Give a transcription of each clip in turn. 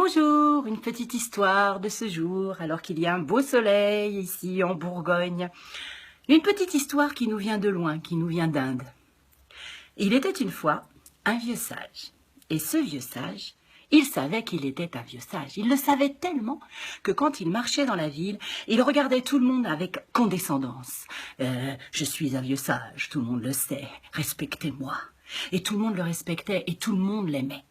Bonjour, une petite histoire de ce jour, alors qu'il y a un beau soleil ici en Bourgogne. Une petite histoire qui nous vient de loin, qui nous vient d'Inde. Il était une fois un vieux sage. Et ce vieux sage, il savait qu'il était un vieux sage. Il le savait tellement que quand il marchait dans la ville, il regardait tout le monde avec condescendance. Je suis un vieux sage, tout le monde le sait, respectez-moi. Et tout le monde le respectait et tout le monde l'aimait.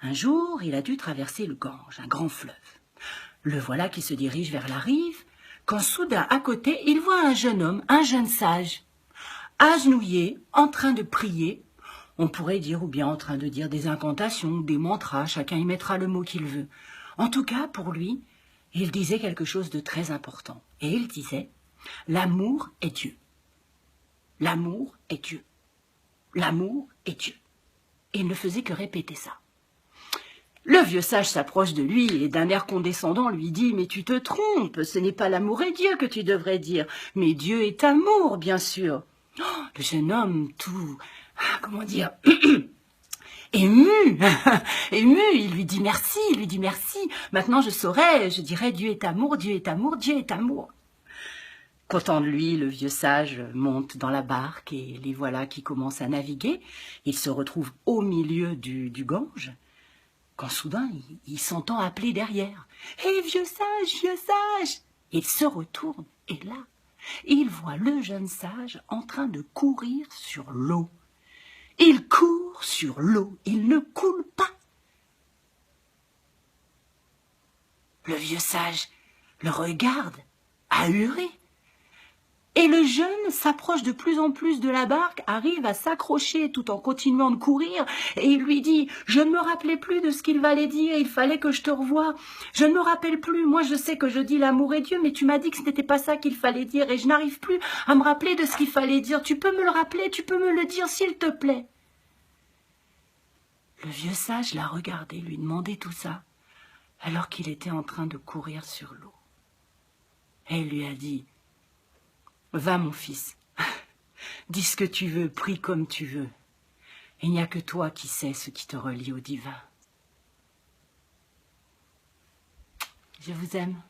Un jour, il a dû traverser le Gange, un grand fleuve. Le voilà qui se dirige vers la rive, quand soudain, à côté, il voit un jeune homme, un jeune sage, agenouillé, en train de prier. On pourrait dire, ou bien en train de dire des incantations, des mantras, chacun y mettra le mot qu'il veut. En tout cas, pour lui, il disait quelque chose de très important. Et il disait, l'amour est Dieu. L'amour est Dieu. L'amour est Dieu. Et il ne faisait que répéter ça. Le vieux sage s'approche de lui et d'un air condescendant lui dit « Mais tu te trompes, ce n'est pas l'amour est Dieu que tu devrais dire, mais Dieu est amour, bien sûr. » Le jeune homme, tout, comment dire, ému, ému, il lui dit merci, maintenant je saurai, je dirai Dieu est amour, Dieu est amour, Dieu est amour. Content de lui, le vieux sage monte dans la barque et les voilà qui commencent à naviguer. Il se retrouve au milieu du Gange. Quand soudain, il s'entend appeler derrière. « Hé, vieux sage, vieux sage !» Il se retourne et là, il voit le jeune sage en train de courir sur l'eau. Il court sur l'eau, il ne coule pas. Le vieux sage le regarde, ahuri. Et le jeune s'approche de plus en plus de la barque, arrive à s'accrocher tout en continuant de courir, et il lui dit « Je ne me rappelais plus de ce qu'il fallait dire, il fallait que je te revoie. Je ne me rappelle plus, moi je sais que je dis l'amour est Dieu, mais tu m'as dit que ce n'était pas ça qu'il fallait dire, et je n'arrive plus à me rappeler de ce qu'il fallait dire. Tu peux me le rappeler, tu peux me le dire, s'il te plaît. » Le vieux sage l'a regardé, lui demandait tout ça, alors qu'il était en train de courir sur l'eau. Et il lui a dit « Va, mon fils, dis ce que tu veux, prie comme tu veux. Il n'y a que toi qui sais ce qui te relie au divin. Je vous aime.